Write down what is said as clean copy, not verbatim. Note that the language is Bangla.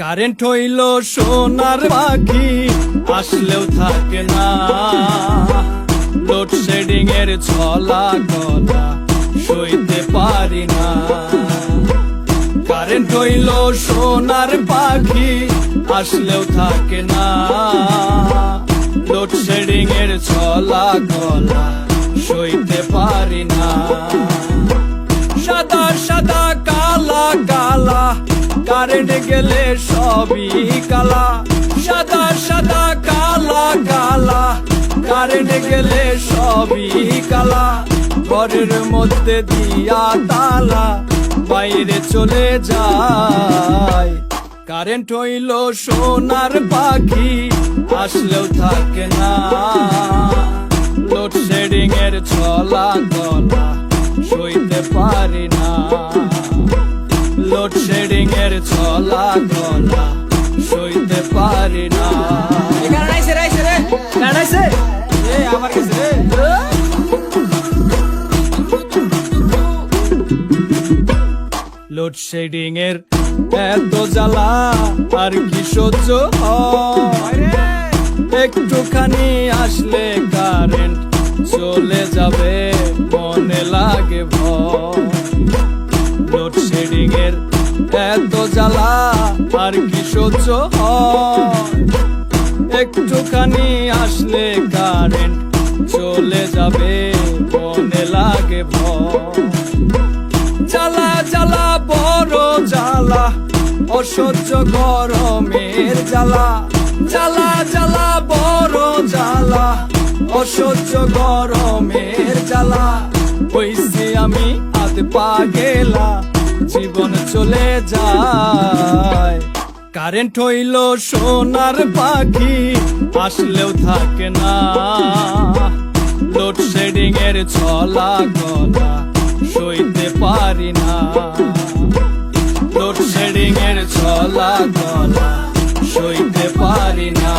কারেন্ট হইল সোনার পাখি, আসলেও থাকে না। লোডশেডিং এর ছলা গলা সইতে পারি না। কারেন্ট হইল সোনার পাখি, আসলেও থাকে না। লোডশেডিং এর ছলা গলা সইতে পারি না। সাদা সাদা কালা কালা, কারেন্ট গেলে সবই কালা। সাদা সাদা কালা কালা, কারেন্ট গেলে সবই কালা। ঘরের মধ্যে দিয়া তালা, বাইরে চলে যায়। কারেন্ট হইল সোনার পাখি, আসলেও থাকে না। লোডশেডিং এর ছলা গলা সইতে পারি না। লোডশেডিং এর ছলা গলা সইতে পারি না। লোডশেডিং এর এত জ্বালা আর কি সহ্য হয়? একটুখানি আসলে কারেন্ট চলে যাবে, মনে লাগে ভয়। লোডশেডিং এর এত জ্বালা আর কি সহ্য হয়? একটুখানি আসলে কারেন্ট চলে যাবে, মনে লাগে ভয়। জ্বালা জ্বালা বড় জ্বালা, অসহ্য গরমের জ্বালা। জ্বালা জ্বালা বড় জ্বালা, অসহ্য গরমের জ্বালা। হইছি আমি আধ পা গেলা, জীবন চলে যায়। কারেন্ট হইল সোনার পাখি, আসলেও থাকে না। লোডশেডিং এর ছলা গলা সইতে পারি না। লোডশেডিং এর ছলা গলা সইতে পারি না।